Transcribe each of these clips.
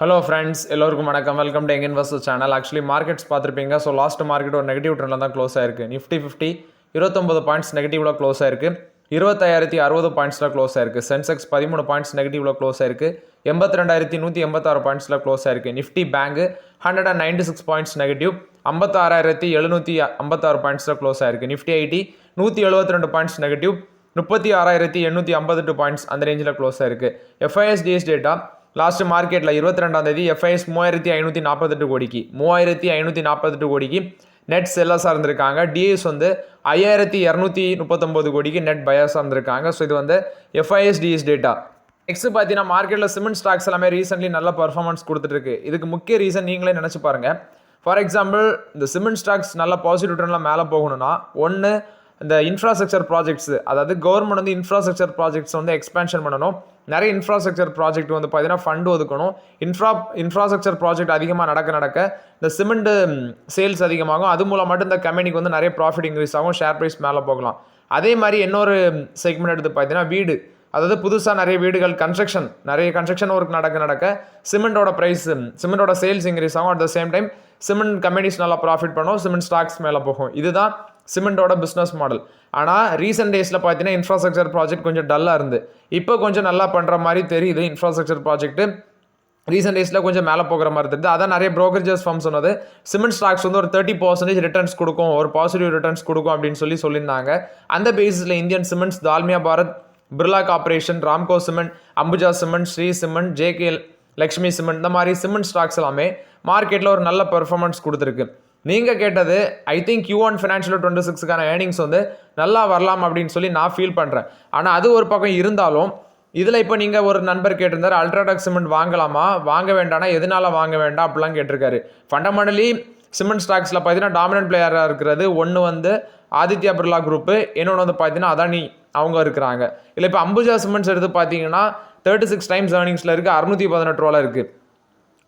Hello friends, எல்லோருக்கும் வணக்கம். Welcome to young investors channel. Actually markets பார்த்துருப்பீங்க. ஸோ லாஸ்ட் மார்க்கெட் ஒரு நெகட்டிவ் ட்ரெண்டில் தான் க்ளோஸ் ஆயிருக்கு. நிஃப்டி 50 29 பாயிண்ட்ஸ் நெகட்டிவ்ல க்ளோஸ் ஆயிருக்கு. 25,060 பாயிண்ட்ஸில் க்ளோஸ் ஆயிருக்கு. சென்செக்ஸ் 13 பாயிண்ட்ஸ் நெகட்டிவ்ல க்ளோஸ் ஆயிருக்கு. 82,186 பாயிண்ட்ஸில் க்ளோஸ் ஆயிருக்கு. நிஃப்டி பேங்க் 196 பாயிண்ட்ஸ் நெகட்டிவ் 56,756 பாயிண்ட்ஸில் க்ளோஸ் ஆயிருக்கு. Nifty IT 172 points negative 36,858 points அந்த ரேஞ்சில் க்ளோஸ் ஆயிருக்கு. FISDS டேட்டா லாஸ்ட் மார்க்கெட்டில் 22ஆம் தேதி FIS 3,548 கோடிக்கு 3,548 கோடிக்கு நெட் செல்லர்ஸாக இருந்திருக்காங்க. டிஎஸ் வந்து 5,239 கோடிக்கு நெட் பயாஸாக இருந்திருக்காங்க. ஸோ இது வந்து FISDS டேட்டா. நெக்ஸ்ட் பார்த்தீங்கன்னா மார்க்கெட்டில் சிமெண்ட் ஸ்டாக்ஸ் எல்லாமே ரீசென்ட்லி நல்ல பர்ஃபார்மன்ஸ் கொடுத்துட்டு இருக்கு. இதுக்கு முக்கிய ரீசன் நீங்களே நினச்சி பாருங்க. ஃபார் எக்ஸாம்பிள், இந்த சிமெண்ட் ஸ்டாக்ஸ் நல்ல பாசிட்டிவ் ட்ரெண்ட்லாம் மேலே போகணும்னா ஒன்று இந்த இன்ஃப்ராஸ்ட்ரக்சர் ப்ராஜெக்ட்ஸ், அதாவது கவர்மெண்ட் வந்து இன்ஃப்ராஸ்ட்ரக்சர் ப்ராஜெக்ட்ஸ் வந்து எக்ஸ்பேன்ஷன் பண்ணணும். நிறைய இன்ஃப்ராஸ்ட்ரக்சர் ப்ராஜெக்ட் வந்து பார்த்தீங்கன்னா ஃபண்ட் ஒதுக்கணும். இன்ஃப்ராஸ்ட்ரக்சர் ப்ராஜெக்ட் அதிகமாக நடக்க இந்த சிமெண்ட் சேல்ஸ் அதிகமாகும். அது மூலம் மட்டும் இந்த கம்பெனிக்கு வந்து நிறைய ப்ராஃபிட் இன்க்ரீஸ் ஆகும், ஷேர் ப்ரைஸ் மேலே போகலாம். அதே மாதிரி இன்னொரு செக்மெண்ட் எடுத்து பார்த்தீங்கன்னா வீடு, அதாவது புதுசாக நிறைய வீடுகள் நிறைய கன்ஸ்ட்ரக்ஷன் ஒர்க் நடக்க சிமெண்டோட சேல்ஸ் இன்க்ரீஸ் ஆகும். At the same time cement companies நல்லா ப்ராஃபிட் பண்ணும், சிமெண்ட் ஸ்டாக்ஸ் மேலே போகும். இதுதான் சிமெண்டோட பிஸ்னஸ் மாடல். ஆனால் ரீசெண்ட் டேஸில் பார்த்தீங்கன்னா இன்ஃப்ராஸ்ட்ரக்சர் ப்ராஜெக்ட் கொஞ்சம் டல்லாக இருந்து இப்போ கொஞ்சம் நல்லா பண்ணுற மாதிரி தெரியுது. இன்ஃப்ராஸ்ட்ரக்சர் ப்ராஜெக்ட்டு ரீசெண்ட் டேஸில் கொஞ்சம் மேலே போகிற மாதிரி தெரியுது. அதான் நிறைய ப்ரோக்கரேஜஸ் ஃபார்ம் சொன்னது, சிமெண்ட் ஸ்டாக்ஸ் வந்து ஒரு 30% ரிட்டர்ன்ஸ் கொடுக்கும், ஒரு பாசிட்டிவ் ரிட்டர்ன்ஸ் கொடுக்கும் அப்படின்னு சொல்லியிருந்தாங்க. அந்த பேசிஸில் Indian cements, Dalmia Bharat, Birla corporation, Ramco cement, Ambuja cement, Shree cement, JK Lakshmi cement, இந்த மாதிரி சிமெண்ட் ஸ்டாக்ஸ் எல்லாமே மார்க்கெட்டில் ஒரு நல்ல பெர்ஃபார்மன்ஸ் கொடுத்துருக்கு. நீங்கள் கேட்டது ஐ திங்க் Q1 ஃபினான்ஷியல் 26க்கான ஏர்னிங்ஸ் வந்து நல்லா வரலாம் அப்படின்னு சொல்லி நான் ஃபீல் பண்ணுறேன். ஆனால் அது ஒரு பக்கம் இருந்தாலும் இதில் இப்போ நீங்கள் ஒரு நண்பர் கேட்டிருந்தார், அல்ட்ராடெக் சிமெண்ட் வாங்கலாமா, வாங்க வேண்டாம்னா எதனால வாங்க வேண்டாம் அப்படிலாம் கேட்டிருக்காரு. ஃபண்டமெண்டலி சிமெண்ட் ஸ்டாக்ஸில் பார்த்தீங்கன்னா டாமினன்ட் பிளேயராக இருக்கிறது ஒன்று வந்து ஆதித்யா பிர்லா குரூப்பு, இன்னொன்று வந்து பார்த்தீங்கன்னா அதானி அவங்க இருக்கிறாங்க. இல்லை இப்போ அம்புஜா சிமெண்ட்ஸ் எடுத்து பார்த்தீங்கன்னா 36 டைம்ஸ் ஏர்னிங்ஸில் இருக்குது, 618 ரூபாவில் இருக்குது.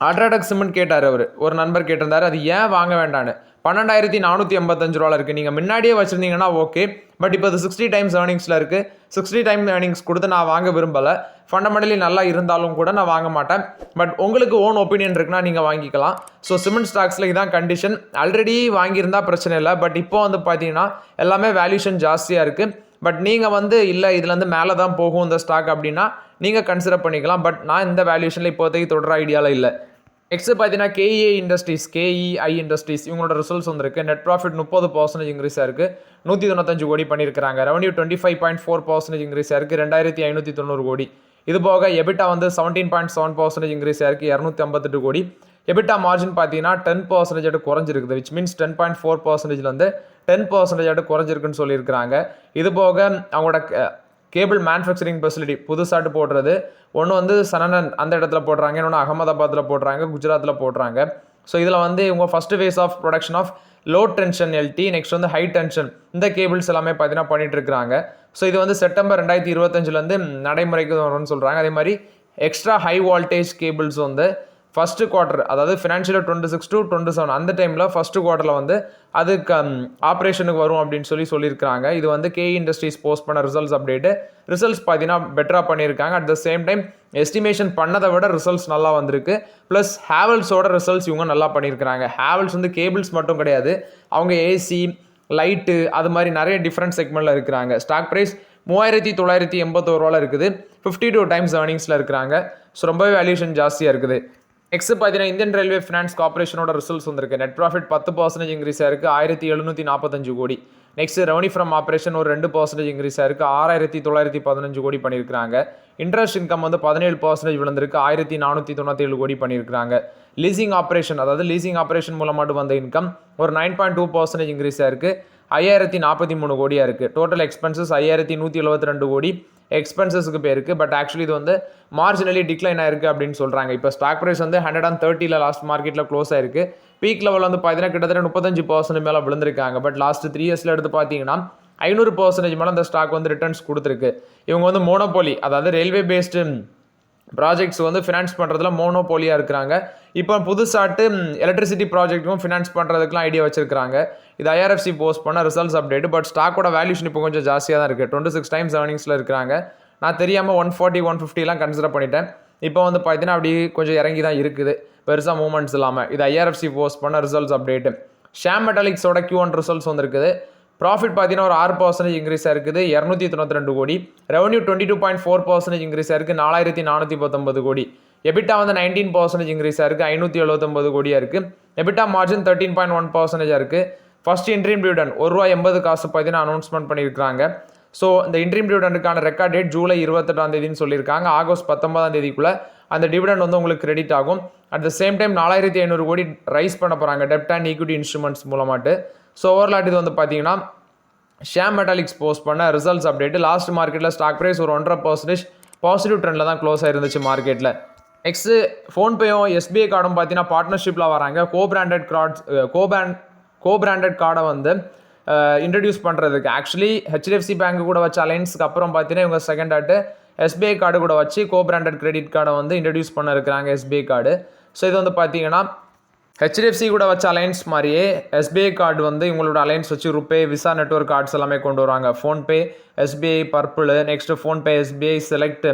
அல்ட்ராடெக் சிமெண்ட் கேட்டார் ஒரு நண்பர் கேட்டிருந்தார், அது ஏன் வாங்க வேண்டான்னு. 12,485 ரூபாவில் இருக்குது. நீங்கள் முன்னாடியே வச்சுருந்தீங்கன்னா ஓகே, பட் இப்போ அது 60 டைம்ஸ் ஏர்னிங்ஸில் இருக்குது. 60 டைம்ஸ் ஏர்னிங்ஸ் கொடுத்து நான் வாங்க விரும்பலை. ஃபண்டமெண்டலி நல்லா இருந்தாலும் கூட நான் வாங்க மாட்டேன். பட் உங்களுக்கு ஓன் ஒப்பீனியன் இருக்குன்னா நீங்கள் வாங்கிக்கலாம். ஸோ சிமெண்ட் ஸ்டாக்ஸில் இதான் கண்டிஷன். ஆல்ரெடி வாங்கியிருந்தா பிரச்சனை இல்லை, பட் இப்போ வந்து பார்த்தீங்கன்னா எல்லாமே வேல்யூஷன் ஜாஸ்தியாக இருக்குது. பட் நீங்கள் வந்து இல்லை இதுலேருந்து மேலே தான் போகும் இந்த ஸ்டாக் அப்படின்னா நீங்கள் கன்சிடர் பண்ணிக்கலாம். பட் நான் இந்த வேல்யூஷனில் இப்போதைக்கு தொடர ஐடியாவில் இல்லை. நெக்ஸ்ட் பார்த்தீங்கன்னா KEI இண்டஸ்ட்ரீஸ் இவங்களோட ரிசல்ட்ஸ் வந்துருக்கு. நெட் ப்ராஃபிட் 30% இன்க்ரீஸ் ஆயிருக்கு, 195 கோடி பண்ணியிருக்காங்க. ரெவன்யூ 25.4% இன்க்ரீஸ் ஆயிருக்கு, 2,590 கோடி. இது போக எபிட்டா வந்து 17.7% இன்க்ரீஸ் ஆயிருக்கு, 258 கோடி. எபிட்டா மார்ஜின் பார்த்தீங்கன்னா 10% குறைஞ்சிருக்குது, விச் மீன்ஸ் 10.4% 10% குறைஞ்சிருக்குன்னு சொல்லியிருக்கிறாங்க. இது போக அவங்களோட கேபிள் மேனுஃபேக்சரிங் ஃபெசிலிட்டி புதுசாட்டு போடுறது ஒன்று வந்து சனனன் அந்த இடத்துல போடுறாங்க, இன்னொன்று அகமதாபாத்தில் போடுறாங்க, குஜராத்தில் போடுறாங்க. ஸோ இதில் வந்து இவங்க first phase of production of low tension LT, next வந்து ஹை டென்ஷன் இந்த கேபிள்ஸ் எல்லாமே பார்த்தீங்கன்னா பண்ணிட்டு இருக்கிறாங்க. ஸோ இது வந்து செப்டம்பர் 2025 நடைமுறைக்கு வரும்னு சொல்கிறாங்க. அதே மாதிரி எக்ஸ்ட்ரா ஹை வோல்டேஜ் கேபிள்ஸ் வந்து ஃபஸ்ட்டு குவார்ட்டர், அதாவது ஃபினான்ஷியல் 26 to 27 அந்த டைமில் ஃபஸ்ட்டு குவார்ட்டரில் வந்து அதுக்கு ஆப்ரேஷனுக்கு வரும் அப்படின்னு சொல்லியிருக்காங்க. இது வந்து KE இண்டஸ்ட்ரீஸ் போஸ்ட் பண்ண ரிசல்ட்ஸ் அப்டேட்டு. ரிசல்ட்ஸ் பார்த்தீங்கன்னா பெட்டராக பண்ணியிருக்காங்க. At the same time estimation பண்ணதை விட ரிசல்ட்ஸ் நல்லா வந்திருக்கு. ப்ளஸ் ஹேவல்ஸோட ரிசல்ட்ஸ் இவங்க நல்லா பண்ணியிருக்கிறாங்க. ஹேவல்ஸ் வந்து கேபிள்ஸ் மட்டும் கிடையாது, அவங்க AC, லைட்டு, அது மாதிரி நிறைய டிஃப்ரெண்ட் செக்மெண்ட்டில் இருக்கிறாங்க. ஸ்டாக் ப்ரைஸ் 3,981 ரூபாவில் இருக்குது, 52 டைம்ஸ் ஏர்னிங்ஸில் இருக்கிறாங்க. ஸோ ரொம்பவே வேல்யூஷன் ஜாஸ்தியாக இருக்குது. நெக்ஸ்ட் பார்த்தீங்கன்னா இந்தியன் ரயில்வே ஃபினான்ஸ் கார்பரேஷனோட ரிசல்ட்ஸ் வந்திருக்கு. நெட் ப்ராஃபிட் 10% இன்க்ரீஸ் ஆயிருக்கு, 1,745 கோடி. நெக்ஸ்ட் ரெவன்யூ ஃப்ரம் ஆப்ரேஷன் ஒரு 2% இன்க்ரீஸ் ஆயிருக்கு, 6,915 கோடி பண்ணியிருக்காங்க. இன்ட்ரெஸ்ட் இன்கம் வந்து 17% விழுந்திருக்கு, 1,497 கோடி பண்ணியிருக்காங்க. லீசிங் ஆப்ரேஷன், அதாவது லீசிங் ஆப்ரேஷன் மூலமாட்டு வந்த இன்கம் ஒரு 9.2% இன்க்ரீஸ் ஆயிருக்கு, 5,043 கோடியாக இருக்குது. டோட்டல் எக்ஸ்பென்சஸ் 5,172 கோடி எக்ஸ்பென்சஸ்க்கு பேருக்கு. பட் ஆக்சுவலி இது வந்து மார்ஜினலி டிக்ளைன் ஆயிருக்கு அப்படின்னு சொல்கிறாங்க. இப்போ ஸ்டாக் ப்ரைஸ் வந்து 130 லாஸ்ட் மார்க்கெட்டில் க்ளோஸ் ஆயிருக்கு. பீக் லெவல் வந்து பார்த்தீங்கன்னா கிட்டத்தட்ட 35% மேலே விழுந்திருக்காங்க. பட் லாஸ்ட் 3 இயர்ஸில் எடுத்து பார்த்தீங்கன்னா 500% மேலே அந்த ஸ்டாக் வந்து ரிட்டர்ன்ஸ் கொடுத்துருக்கு. இவங்க வந்து மோனோபோலி, அதாவது ரயில்வே பேஸ்டு ப்ராஜெக்ட்ஸ் வந்து ஃபினான்ஸ் பண்ணுறதுல மோனோபோலியாக இருக்கிறாங்க. இப்போ புதுசாட்டு எலக்ட்ரிசிட்டி ப்ராஜெக்ட்டுக்கும் ஃபினான்ஸ் பண்ணுறதுக்குலாம் ஐடியா வச்சிருக்காங்க. இது IRFC போஸ்ட் பண்ண ரிசல்ட்ஸ் அப்டேட். பட் ஸ்டாக்கோட வேல்யூஷன் இப்போ கொஞ்சம் ஜாஸ்தியாக தான் இருக்குது, 26 டைம்ஸ் ஏர்னிங்ஸில் இருக்கிறாங்க. நான் தெரியாமல் 140 150 கன்சிடர் பண்ணிட்டேன். இப்போ வந்து பார்த்தீங்கன்னா அப்படி கொஞ்சம் இறங்கி தான் இருக்குது, பெருசாக மூவ்மெண்ட்ஸ் இல்லாமல். இது ஐஆர்எஃப்சி போஸ்ட் பண்ண ரிசல்ட்ஸ் அப்டேட்டு. ஷாம் மெட்டாலிக்ஸோட Q1 ரிசல்ட்ஸ் வந்துருக்குது. ப்ராஃபிட் பார்த்தீங்கன்னா ஒரு 6% இன்க்ரீஸ் ஆயிருக்குது, 292 கோடி. ரெவன்யூ 22.4% இன்க்ரீஸ் ஆயிருக்கு, 4419 கோடி. எபிட்டா வந்து 19% இன்க்ரீஸ் ஆயிருக்கு, 579 கோடியாக இருக்குது. எபிட்டா மார்ஜின் 13.1% இருக்குது. ஃபர்ஸ்ட் இன்ட்ரீம் டிவிடெண்ட் ₹1.80 பார்த்தீங்கன்னா அனௌன்ஸ்மெண்ட் பண்ணியிருக்காங்க. ஸோ இந்த இன்ட்ரீம் டிவிடெண்டுக்கான ரெக்கார்ட் டேட் ஜூலை 28 சொல்லியிருக்காங்க. ஆகஸ்ட் 19 அந்த டிவிடெண்ட் வந்து உங்களுக்கு கிரெடிட் ஆகும். அட் த சேம் டைம் 4500 கோடி ரைஸ் பண்ண போகிறாங்க டெப்ட் அண்ட் ஈக்விட்டி இன்ஸ்ட்ருமெண்ட்ஸ் மூலமாட்டு. ஸோ ஓவர்லாட் இது வந்து பார்த்தீங்கன்னா ஷாம் மெட்டாலிக்ஸ் போஸ்ட் பண்ண ரிசல்ட்ஸ் அப்டேட். லாஸ்ட் மார்க்கெட்டில் ஸ்டாக் ப்ரைஸ் ஒரு 1.5% பாசிட்டிவ் ட்ரெண்டில் தான் க்ளோஸ் ஆயிருந்துச்சு மார்க்கெட்டில். நெக்ஸ்ட்டு ஃபோன்பேயும் எஸ்பிஐ கார்டும் பார்த்தீங்கன்னா பார்ட்னர்ஷிப்பில் வராங்க. கோபிராண்டட் கார்டை வந்து இன்ட்ரடியூஸ் பண்ணுறதுக்கு ஆக்சுவலி ஹெச்டிஎஃப்சி பேங்க் கூட வச்ச அலைன்ஸ்க்கு அப்புறம் பார்த்தீங்கன்னா இவங்க செகண்ட் ஆட்டு எஸ்பிஐ கார்டு கூட வச்சு கோபிராண்டட் கிரெடிட் கார்டை வந்து இன்ட்ரடியூஸ் பண்ண இருக்கிறாங்க எஸ்பிஐ கார்டு. ஸோ இது வந்து பார்த்தீங்கன்னா ஹெச்டிஎஃப்சி கூட வச்ச அலைன்ஸ் மாதிரியே எஸ்பிஐ கார்டு வந்து இவங்களோட அலைன்ஸ் வச்சு ருபே விசா நெட்வொர்க் கார்ட்ஸ் எல்லாமே கொண்டு வருவாங்க. PhonePe SBI purple, next PhonePe SBI select,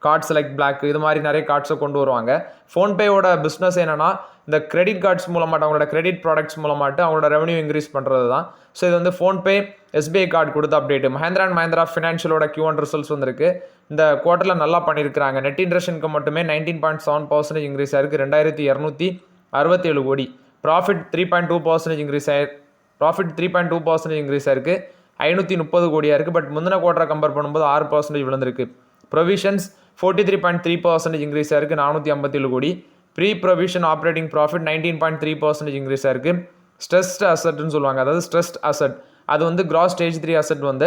card select block, இது மாதிரி நிறைய கார்ட்ஸை கொண்டு வருவாங்க. ஃபோன்பேயோட பிஸ்னஸ் என்னென்னா இந்த கிரெடிட் கார்ட்ஸ் மூலமாட்டு அவங்களோட கிரெடிட் ப்ராடக்ட்ஸ் மூலமாட்டு அவங்களோட ரெவன்யூ இன்க்ரீஸ் பண்ணுறது தான். ஸோ இது வந்து ஃபோன்பே எஸ்பிஐ கார்டு கொடுத்த அப்டேட். மஹேந்திரா அண்ட் மஹேந்திரா ஃபினான்ஷியலோட Q1 ரிசல்ட்ஸ் வந்திருக்கு. இந்த குவார்ட்டரில் நல்லா பண்ணியிருக்காங்க. நெட் இன்ட்ரெஸ்ட் இன்கம் மட்டுமே 19.7% இன்க்ரீஸ் ஆயிருக்கு, 2267 கோடி. ப்ராஃபிட் 3.2% இன்க்ரீஸ் ஆயிருக்கு, 530 கோடியாக இருக்குது. பட் முந்தின குவார்ட்டரை கம்பேர் பண்ணும்போது 6% விழுந்திருக்கு. ப்ரொவிஷன்ஸ் 43.3% இன்க்ரீஸ் ஆயிருக்கு, 457 கோடி. Pre provision operating profit 19.3% increase ஆயிருக்கு. ஸ்ட்ரெஸ்ட் அசட்னு சொல்லுவாங்க, அதாவது ஸ்ட்ரெஸ்ட் அசட் அது வந்து கிராஸ் ஸ்டேஜ் 3 அசட் வந்து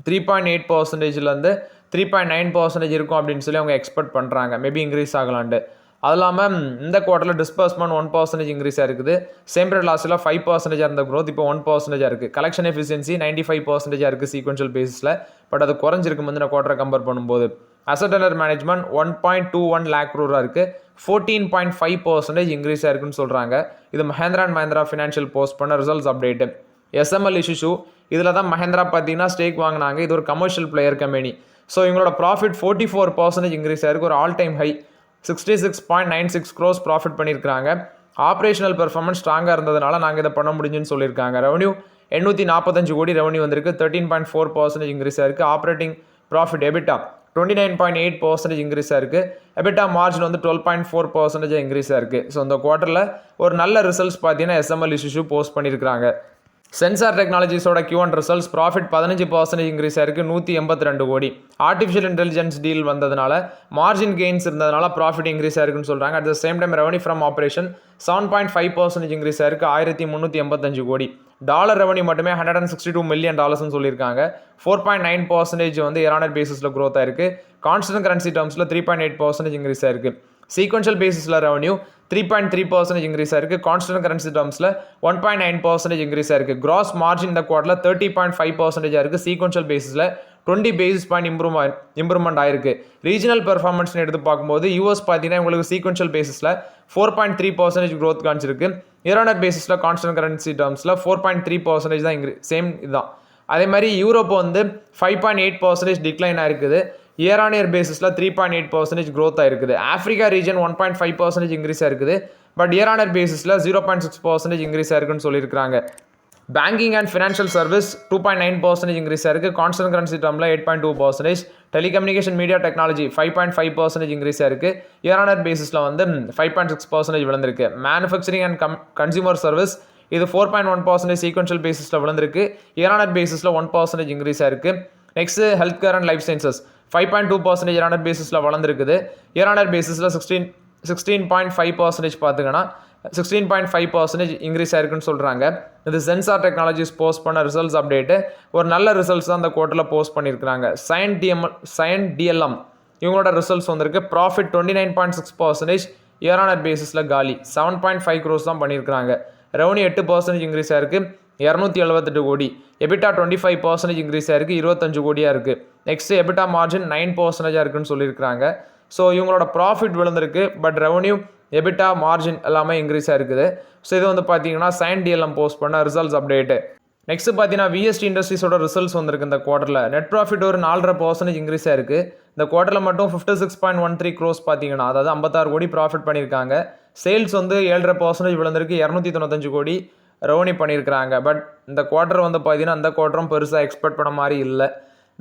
3.8%லேருந்து 3.9% இருக்கும் அப்படின்னு சொல்லி அவங்க எக்ஸ்பெக்ட் பண்ணுறாங்க. மேபி இன்க்ரீஸ் ஆகலான்ட்டு. அது இல்லாமல் இந்த குவார்ட்டரில் டிஸ்பர்ஸ்மெண்ட் 1% இன்க்ரீஸ் ஆயிருக்குது. சேம் பீரியட் லாஸ்ட்டில் 5% இருந்த க்ரோத் இப்போ 1% இருக்குது. கலெக்ஷன் எஃபிஷியன்சி 95% இருக்குது சீக்வன்ஷியல் பேசிஸில். பட் அது குறைஞ்சிருக்கு முந்தின குவார்ட்டரை கம்பேர் பண்ணும்போது. Asset under management 1.21 lakh crore இருக்குது, 14.5% இன்க்ரீஸ் ஆயிருக்குன்னு சொல்கிறாங்க. இது Mahindra and Mahindra financial post பண்ண ரிசல்ட்ஸ் அப்டேட்டு. SML இஷ்யூ இதில் தான் மஹேந்திரா பார்த்தீங்கன்னா ஸ்டேக் வாங்கினாங்க. இது ஒரு கமர்ஷியல் பிளேயர் கம்பெனி. ஸோ இவங்களோட ப்ராஃபிட் 44% இன்க்ரீஸ் ஆயிருக்கு, ஒரு all time high 66.96 crores profit பண்ணியிருக்காங்க. ஆப்ரேஷனல் பெர்ஃபார்மன்ஸ் ஸ்ட்ராங்காக இருந்ததுனால நாங்கள் இதை பண்ண முடிஞ்சுன்னு சொல்லியிருக்காங்க. ரெவன்யூ 845 கோடி ரெவன்யூ வந்திருக்கு, 13.4% இன்க்ரீஸ் ஆயிருக்கு. ஆப்ரேட்டிங் ப்ராஃபிட் எபிட்டா 29.8% இன்க்ரீஸ் ஆயிருக்கு. எபிட்டா மார்ஜின் வந்து 12.4% இன்க்ரீஸ் ஆயிருக்கு. ஸோ இந்த குவார்ட்டரில் ஒரு நல்ல ரிசல்ட்ஸ் பார்த்தீங்கன்னா SML இஷ்யூ போஸ்ட் பண்ணியிருக்காங்க. சென்சார் டெக்னாலஜிஸோட Q1 ரிசல்ட்ஸ் ப்ராஃபிட் 15% இன்க்ரீஸ் ஆயிருக்கு, 182 கோடி. ஆர்டிஃபிஷியல் இன்டெலிஜென்ஸ் டீல் வந்ததுனால மார்ஜின் கெயின்ஸ் இருந்ததுனால ப்ராஃபிட் இன்க்ரீஸ் ஆயிருக்குன்னு சொல்கிறாங்க. At the same time revenue from operation 7.5% increase ஆயிருக்கு, 1385 கோடி. டாலர் ரெவன்யூ மட்டுமே $162 மில்லியன் சொல்லியிருக்காங்க. 4.9% வந்து இயர் பேசிஸில் க்ரோத் ஆயிருக்கு. கான்ஸ்டன்ட் கரன்சி டேர்ம்ஸில் 3.8% இன்க்ரீஸ் ஆயிருக்கு. சீக்வன்ஷியல் பேசிஸில் ரெவன்யூ 3.3% இன்க்ரீஸ் ஆயிருக்கு. கான்ஸ்டன்ட் கரன்சி டேர்ம்ஸில் 1.9% இன்க்ரீஸ் ஆயிருக்கு. கிராஸ் மார்ஜின் இந்த குவார்ட்டரில் 30.5% ஆயிருக்கு. சீக்வன்ஷியல் பேசிஸில் 20 பேசிஸ் பாயிண்ட் இம்ப்ரூவ்மெண்ட் ஆயிருக்கு. ரீஜனல் பெர்ஃபார்மன்ஸ்னு எடுத்து பார்க்கும்போது யூஎஸ் பார்த்தீங்கன்னா உங்களுக்கு சீக்வன்ஷியல் பேசிஸில் 4.3% க்ரோத் காமிச்சிருக்கு. இயர் பேசிஸில் கான்ஸ்டன்ட் கரன்சி டேர்ம்ஸில் 4.3% தான் சேம் இதுதான். அதே மாதிரி யூரோப் வந்து 5.8% டிக்ளைன் ஆயிருக்குது. இயர் பேசிஸில் 3.8% க்ரோத் ஆயிருக்குது. ஆஃப்ரிக்கா ரீஜன் 1.5% இன்க்ரீஸ் ஆயிருக்குது. பட் இயர் பேசிஸில் 0.6% இன்க்ரீஸ் ஆயிருக்குன்னு சொல்லியிருக்காங்க. Banking and financial service 2.9% increase ஆயிருக்கு. கான்ஸ்டன்ட் கரன்சி டேர்மில் 8.2%. டெலிகம்யூனிகேஷன் மீடியா டெக்னாலஜி 5.5% இன்க்ரீஸ் ஆயிருக்கு. இயர் பேசிஸில் வந்து 5.6% விழுந்திருக்கு. மேனுஃபேக்சரிங் அண்ட் கன்சியூமர் சர்வீஸ் இது 4.1% சீக்வன்ஷியல் பேசிஸில் விழுந்திருக்கு. இயர் பேசிஸில் 1% இன்க்ரீஸ் ஆயிருக்கு. Next health care and life sciences 5.2% year பேசிஸில் வளர்ந்துருக்குது. இயர் பேசிஸில் 16.5% பார்த்துங்கன்னா 16.5% இன்க்ரீஸ் ஆயிருக்குன்னு சொல்கிறாங்க. இது சென்சார் டெக்னாலஜிஸ் போஸ்ட் பண்ண ரிசல்ட்ஸ் அப்டேட்டு. ஒரு நல்ல ரிசல்ட்ஸ் தான் அந்த குவார்ட்டரில் போஸ்ட் பண்ணியிருக்காங்க. சயன் டிஎல்எம் இவங்களோட ரிசல்ட்ஸ் வந்திருக்கு. ப்ராஃபிட் 29.6%, இயர் பேசிஸில் காலி 7.5 crores தான் பண்ணியிருக்காங்க. ரெவன்யூ 8% இன்க்ரீஸ் ஆயிருக்கு, 278 கோடி. எபிட்டா 25% இன்க்ரீஸ் ஆயிருக்கு, 25 கோடியாக இருக்குது. நெக்ஸ்ட் எபிட்டா மார்ஜின் 9% இருக்குன்னு சொல்லியிருக்காங்க. ஸோ இவங்களோட ப்ராஃபிட் விழுந்திருக்கு. பட் ரெவன்யூ எபிட்டா மார்ஜின் எல்லாமே இன்க்ரீஸ் ஆயிருக்குது. ஸோ இது வந்து பார்த்தீங்கன்னா சயன் டிஎல்எம் போஸ்ட் பண்ண ரிசல்ட்ஸ் அப்டேட்டு. நெக்ஸ்ட் பார்த்தீங்கன்னா விஎஸ்டி இண்டஸ்ட்ரீஸோட ரிசல்ட்ஸ் வந்திருக்கு இந்த குவார்ட்டரில். நெட் ப்ராஃபிட் ஒரு 4.5% இன்க்ரீஸ் ஆயிருக்கு. இந்த குவார்ட்டரில் மட்டும் 56.13 க்ரோஸ் பார்த்தீங்கன்னா, அதாவது 56 கோடி ப்ராஃபிட் பண்ணியிருக்காங்க. சேல்ஸ் வந்து 7.5% விழுந்திருக்கு, 295 கோடி ரெவன்யூ பண்ணியிருக்கிறாங்க. பட் இந்த குவார்ட்டர் வந்து பார்த்தீங்கன்னா அந்த குவார்ட்டரும் பெருசாக எக்ஸ்பெக்ட் பண்ண மாதிரி இல்லை,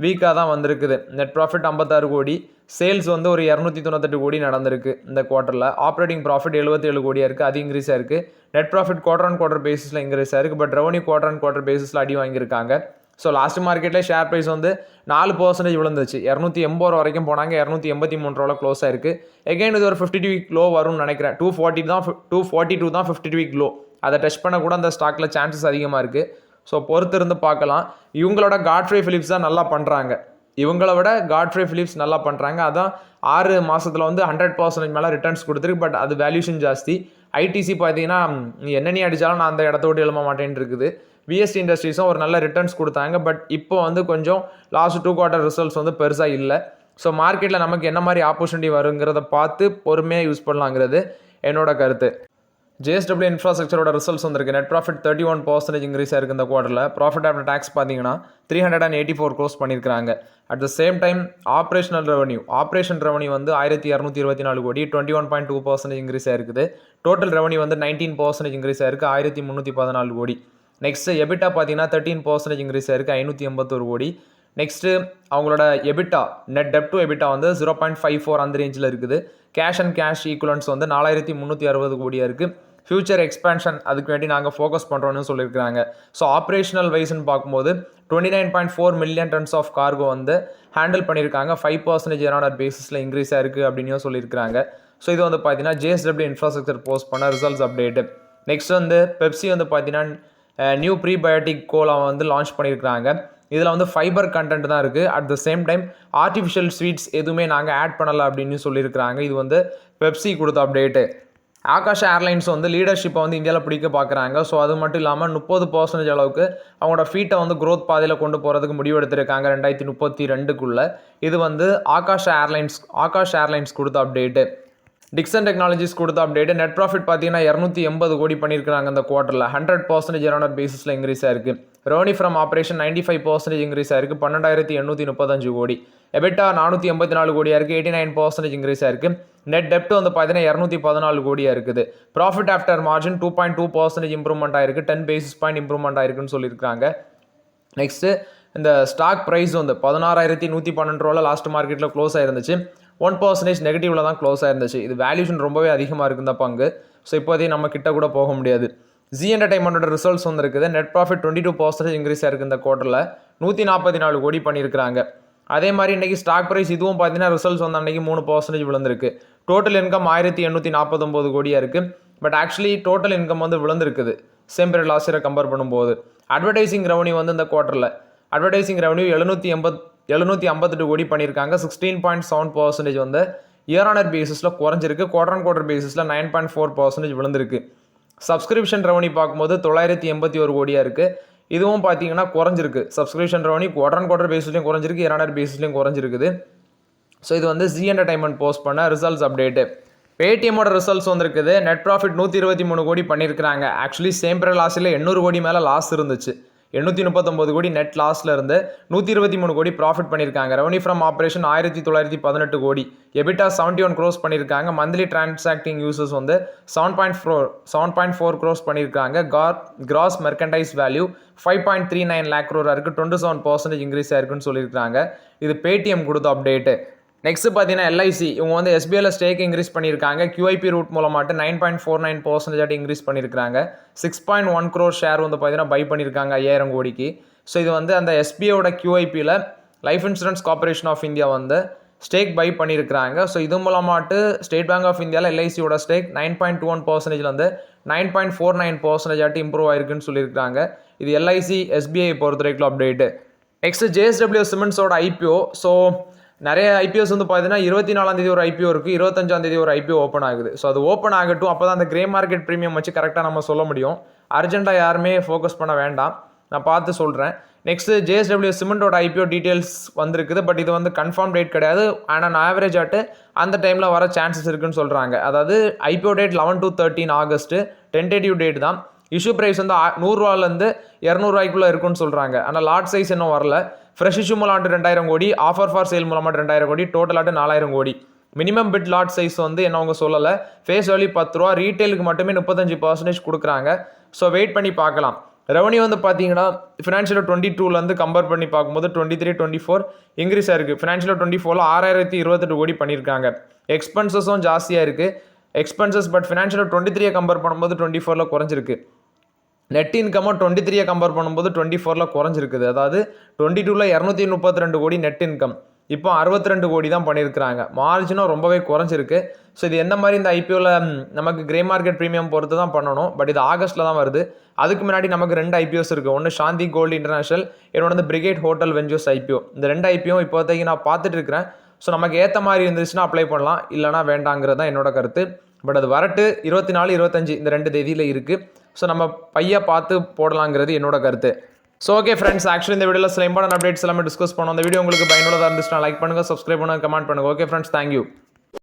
வீக்காக தான் வந்திருக்குது. நெட் ப்ராஃபிட் 56 கோடி, சேல்ஸ் வந்து ஒரு 298 கோடி நடந்திருக்கு இந்த குவார்ட்டரில். ஆப்ரேட்டிங் ப்ராஃபிட் 77 கோடியாக இருக்குது, அது இன்க்ரீஸ் ஆயிருக்கு. Net profit quarter on quarter பேசிஸில் இன்க்ரீஸ் ஆயிருக்கு, but revenue quarter on quarter பேசிஸில் அடி வாங்கியிருக்காங்க. ஸோ லாஸ்ட் மார்க்கெட்டில் ஷேர் ப்ரைஸ் வந்து 4% விழுந்துச்சு, 280 ரூபா வரைக்கும் போனாங்க, 283 ரூபாவில் க்ளோஸ் ஆயிருக்கு. எகைன் இது ஒரு 52 வீக் லோ வரும்னு நினைக்கிறேன். 242 தான் 52 வீக் லோ, அதை டச் பண்ண கூட அந்த ஸ்டாக்கில் சான்சஸ் அதிகமாக இருக்குது. ஸோ பொறுத்து இருந்து பார்க்கலாம். இவங்களோட காட்ஃப்ரே ஃபிலிப்ஸ் தான் நல்லா பண்ணுறாங்க, இவங்கள விட காட்ஃப்ரே ஃபிலிப்ஸ் நல்லா பண்ணுறாங்க. அதான் 6 மாதத்தில் வந்து 100% மேலே ரிட்டர்ன்ஸ் கொடுத்துருக்கு, பட் அது வேல்யூஷன் ஜாஸ்தி. ஐடிசி பார்த்தீங்கன்னா என்னென்ன அடித்தாலும் நான் அந்த இடத்த விட்டு எழும்ப மாட்டேன்னு இருக்குது. விஎஸ்டி இண்டஸ்ட்ரீஸும் ஒரு நல்ல ரிட்டர்ன்ஸ் கொடுத்தாங்க, பட் இப்போ வந்து கொஞ்சம் லாஸ்ட் 2 குவார்ட்டர் ரிசல்ட்ஸ் வந்து பெருசாக இல்லை. ஸோ மார்க்கெட்டில் நமக்கு என்ன மாதிரி ஆப்பர்ச்சுனிட்டி வருங்கிறத பார்த்து பொறுமையாக யூஸ் பண்ணலாங்கிறது என்னோட கருத்து. ஜேஎஸ்டபிள்யூ இன்ஃப்ராஸ்ட்ரக்சரோட ரிசல்ட்ஸ் வந்திருக்கு. நெட் ப்ராஃபிட் 31% இன்க்ரீஸ் ஆயிருக்கு இந்த குவார்ட்டரில். ப்ராஃபிட் ஆஃப்டர் டேக்ஸ் பார்த்தீங்கன்னா 384 க்ரோஸ் பண்ணியிருக்காங்க. At the same time operation revenue வந்து 1224 கோடி, 21.2% இன்க்ரீஸ் ஆயிருக்குது. டோட்டல் ரெவன்யூ வந்து 19% இன்க்ரீஸ் ஆயிருக்கு, 1314 கோடி. நெக்ஸ்ட் எபிட்டா பார்த்தீங்கன்னா 13% இன்க்ரீஸ் ஆயிருக்கு, 581 கோடி. நெக்ஸ்ட்டு அவங்களோட EBITDA, net dept to EBITDA வந்து 0.54 அந்த ரேஞ்சில் இருக்குது. கேஷ் அண்ட் கேஷ் ஈக்குவலன்ஸ் வந்து 4360 கோடியாக இருக்குது. ஃபியூச்சர் எக்ஸ்பேன்ஷன் அதுக்கு வேண்டி நாங்கள் ஃபோக்கஸ் பண்ணுறோன்னு சொல்லியிருக்காங்க. ஸோ ஆப்ரேஷனல் வைஸ்ன்னு பார்க்கும்போது 29.4 மில்லியன் டன்ஸ் ஆஃப் கார்கோ வந்து ஹேண்டில் பண்ணியிருக்காங்க, 5% இயர் பேசிஸில் இன்க்ரீஸ் ஆயிருக்கு அப்படின்னு சொல்லியிருக்காங்க. ஸோ இது வந்து பார்த்தீங்கன்னா ஜேஎஸ்டபிள்யூ இன்ஃப்ராஸ்ட்ரக்சர் போஸ்ட் பண்ண ரிசல்ட்ஸ் அப்டேட்டு. நெக்ஸ்ட் வந்து பெப்சி வந்து பார்த்தீங்கன்னா நியூ ப்ரீபயோட்டிக் கோலா வந்து லான்ச் பண்ணியிருக்காங்க. இதில் வந்து ஃபைபர் கண்டென்ட் தான் இருக்குது. At the same time artificial sweets எதுவுமே நாங்கள் ஆட் பண்ணலை அப்படின்னு சொல்லியிருக்கிறாங்க. இது வந்து பெப்சி கொடுத்த அப்டேட்டு. ஆகாஷ் ஏர்லைன்ஸ் வந்து லீடர்ஷிப்பை வந்து இந்தியாவில் பிடிக்க பார்க்குறாங்க. ஸோ அது மட்டும் இல்லாமல் 30% அளவுக்கு அவங்களோட ஃபீட்டை வந்து க்ரோத் பாதையில் கொண்டு போகிறதுக்கு முடிவெடுத்திருக்காங்க 2032. இது வந்து ஆகாஷ் ஏர்லைன்ஸ் கொடுத்த அப்டேட்டு. டிக்சன் டெக்னாலஜிஸ் கொடுத்த அப்டேட். நெட் ப்ராஃபிட் பார்த்தீங்கன்னா 280 கோடி பண்ணியிருக்காங்க இந்த குவார்ட்டரில், 100% இயர் பேசிஸில் இன்க்ரீஸ் ஆயிருக்கு. ரெவன்யூ ஃப்ரம் ஆப்ரேஷன் 95% இன்க்ரீஸ் ஆயிருக்கு, 12,835 கோடி. எபிட்டா 484 கோடியாக இருக்குது, 89% இன்க்ரீஸ் ஆயிருக்கு. நெட் டெப்ட் வந்து பார்த்தீங்கன்னா 214 கோடியாக இருக்குது. ப்ராஃபிட் ஆஃப்டர் மார்ஜின் 2.2% இம்ப்ரூவ்மெண்ட் ஆயிருக்கு, 10 பேசிஸ் பாயிண்ட் இம்ப்ரூவ்மெண்ட் ஆயிருக்குன்னு சொல்லியிருக்காங்க. நெக்ஸ்ட்டு இந்த ஸ்டாக் ப்ரைஸ் வந்து 16,112 ரூபாவில் லாஸ்ட் மார்க்கெட்டில் க்ளோஸ் ஆயிருந்துச்சு, 1% நெகட்டிவ்ல தான் க்ளோஸ் ஆயிருந்துச்சு. இது வேல்யூஷன் ரொம்பவே அதிகமாக இருக்குது இந்த பங்கு. ஸோ இப்போதைக்கு நம்ம கிட்ட கூட போக முடியாது. ஜி என்டர்டைன்மெண்ட்டோட ரிசல்ட்ஸ் வந்து இருக்குது. நெட் ப்ராஃபிட் 22% இன்க்ரீஸ் ஆயிருக்கு இந்த குவார்ட்டரில், 144 கோடி பண்ணியிருக்காங்க. அதே மாதிரி இன்றைக்கி ஸ்டாக் ப்ரைஸ் இதுவும் பார்த்தீங்கன்னா ரிசல்ட்ஸ் வந்து அன்றைக்கி 3% விழுந்திருக்கு. டோட்டல் இன்கம் 1849 கோடியாக இருக்குது. பட் ஆக்சுவலி டோட்டல் இன்கம் வந்து விழுந்திருக்குது சேம் பீரியட் லாஸ்ட் இயரை கம்பேர் பண்ணும்போது. அட்வர்டைசிங் ரெவன்யூ வந்து இந்த குவார்ட்டரில் அட்வர்டைசிங் ரெவன்யூ 758 கோடி பண்ணியிருக்காங்க, 16.7% வந்து இயர் பேசிஸில் குறைஞ்சிருக்கு. குவார்டர் பேசிஸில் 9.4% விழுந்திருக்கு. சப்ஸ்கிரிப்ஷன் ரெவன்யூ பார்க்கும்போது 981 கோடியாக இருக்குது. இதுவும் பார்த்தீங்கன்னா குறைஞ்சிருக்கு. சப்ஸ்கிரிப்ஷன் ரெவன்யூ குவார்டர் பேசிஸ்லையும் குறைஞ்சிருக்கு, இயர் பேசிஸ்லையும் குறைஞ்சிருக்குது. ஸோ இது வந்து ஜி என்டர்டைன்மெண்ட் போஸ்ட் பண்ண ரிசல்ட்ஸ் அப்டேட்டு. பேடிஎம்மோட ரிசல்ட்ஸ் வந்துருக்குது. நெட் ப்ராஃபிட் 123 கோடி பண்ணியிருக்காங்க. ஆக்சுவலி சேம் பீரியட் லாஸ்ட்டில் 800 கோடி மேலே லாஸ் இருந்துச்சு. 839 கோடி நெட் லாஸ்ல இருந்து 123 கோடி ப்ராஃபிட் பண்ணியிருக்காங்க. ரெவன்யூ ஃப்ரம் ஆப்ரேஷன் 1918 கோடி. எபிட்டா 71 க்ரோஸ் பண்ணியிருக்காங்க. மந்த்லி டிரான்சாக்டிங் யூசர்ஸ் வந்து 7.4 க்ரோஸ் பண்ணியிருக்காங்க. கிராஸ் மெர்கன்டைஸ் வேல்யூ 5.39 லேக் க்ரோராக இருக்குது, 27% இன்க்ரீஸ் ஆயிருக்குன்னு சொல்லியிருக்காங்க. இது பேடிஎம் கொடுத்த அப்டேட்டு. நெக்ஸ்ட் பார்த்தீங்கன்னா எல்ஐசி இவங்க வந்து எஸ்பிஐல ஸ்டேக் இன்க்ரீஸ் பண்ணியிருக்காங்க. கியூஐபி ரூட் மூலமாட்டு 9.49% இன்க்ரீஸ் பண்ணியிருக்காங்க. 6.1 crore ஷேர் வந்து பார்த்தீங்கன்னா பை பண்ணியிருக்காங்க 5000 கோடிக்கு. ஸோ இது வந்து அந்த எஸ்பிஐயோட கியூஐபியில் life insurance corporation of India வந்து ஸ்டேக் பை பண்ணியிருக்கிறாங்க. ஸோ இது மூலமாட்டு ஸ்டேட் பேங்க் ஆஃப் இந்தியாவில் எல்ஐசியோட ஸ்டேக் 9.21% வந்து 9.49% இம்ப்ரூவ் ஆயிருக்குன்னு சொல்லியிருக்காங்க. இது எல்ஐசி எஸ்பிஐ பொறுத்த வரைக்கும் அப்டேட்டு. நெக்ஸ்ட் ஜேஎஸ்டபிள்யூ சிமெண்ட்ஸோட ஐபிஓ. ஸோ நிறைய ஐபிஓஸ் வந்து பார்த்தீங்கன்னா 24ஆம் தேதி ஒரு ஐபிஓ இருக்குது, 25ஆம் தேதி ஒரு ஐபிஓ ஓப்பன் ஆகுது. ஸோ அது ஓப்பன் ஆகட்டும், அப்போ தான் அந்த கிரே மார்க்கெட் ப்ரீமியம் வச்சு கரெக்டாக நம்ம சொல்ல முடியும். அர்ஜென்ட்டாக யாருமே ஃபோக்கஸ் பண்ண வேண்டாம், நான் பார்த்து சொல்கிறேன். நெக்ஸ்ட்டு ஜேஎஸ்டபிள்யூ சிமெண்டோட ஐபிஓ டீட்டெயில்ஸ் வந்திருக்குது. பட் இது வந்து கன்ஃபார்ம் டேட் கிடையாது. ஆனால் ஆவரேஜ் ஆட்டு அந்த டைமில் வர சான்சஸ் இருக்குன்னு சொல்கிறாங்க. அதாவது IPO date 11 to 13 August, tentative date தான். இஷ்யூ ப்ரைஸ் வந்து 100 ரூபாலேருந்து 200 ரூபாய்க்குள்ளே இருக்குன்னு சொல்கிறாங்க. ஆனால் லாட் சைஸ் இன்னும் வரல. ஃப்ரெஷ் இஷ்யூ மூலமாட்டு 2000 கோடி, ஆஃபர் ஃபார் சேல் மூலமாட்டு 2000 கோடி, டோட்டலாட்டு 4000 கோடி. மினிமம் பிட் லாட் சைஸ் வந்து என்ன அவங்க சொல்லலை, ஃபேஸ் வேல்யூ 10 ரூபா, ரீட்டெயிலுக்கு மட்டுமே 35% கொடுக்குறாங்க. ஸோ வெயிட் பண்ணி பார்க்கலாம். ரெவன்யூ வந்து பார்த்தீங்கன்னா ஃபினான்ஷியல் 22லேருந்து கம்பேர் பண்ணி பார்க்கும்போது 23, 24 இன்க்ரீஸ் ஆயிருக்கு. ஃபினான்ஷியல் 24ல் 6028 கோடி பண்ணியிருக்காங்க. எக்ஸ்பென்சஸும் ஜாஸ்தியாக இருக்குது. எக்ஸ்பென்சஸ் பட் ஃபினான்ஷியல் 23 கம்பேர் பண்ணும்போது 24ல் குறைஞ்சிருக்கு. நெட் இன்கமும் 23 கம்பேர் பண்ணும்போது 24ல் குறைஞ்சிருக்குது. அதாவது 22ல் 232 கோடி நெட் இன்கம், இப்போ 62 கோடி தான் பண்ணியிருக்கிறாங்க. மார்ஜினும் ரொம்பவே குறைஞ்சிருக்கு. ஸோ இது எந்த மாதிரி இந்த ஐபிஓவில் நமக்கு கிரே மார்க்கெட் ப்ரீமியம் பொறுத்து தான் பண்ணணும். பட் இது ஆகஸ்ட்டில் தான் வருது. அதுக்கு முன்னாடி நமக்கு 2 ஐபிஓஸ் இருக்குது. ஒன்று சாந்தி கோல்டு இன்டர்நேஷனல், இன்னொன்று வந்து பிரிகேட் ஹோட்டல் வெஞ்சர்ஸ் ஐபிஓ. இந்த 2 ஐபிஓ இப்போதைக்கு நான் பார்த்துட்டு இருக்கிறேன். ஸோ நமக்கு ஏற்ற மாதிரி இருந்துச்சுன்னா அப்ளை பண்ணலாம், இல்லைனா வேண்டாங்கிறது தான் என்னோட கருத்து. பட் அது வரட்டு 24, 25 இந்த 2 தேதியில் இருக்குது. ஸோ நம்ம பையை பார்த்து போடலாங்கிறது என்னோட கருத்து. ஸோ ஓகே ஃப்ரெண்ட்ஸ், ஆக்சுவலி இந்த வீடியோவில் சில இம்பார்ட்டன்ட் அப்டேட்ஸ் எல்லாமே டிஸ்கஸ் பண்ணோம். அந்த வீடியோ உங்களுக்கு பயனுள்ளதாக இருந்துச்சுன்னா லைக் பண்ணுங்கள், சப்ஸ்கிரைப் பண்ணுங்கள், கமெண்ட் பண்ணுங்கள். Okay friends, thank you.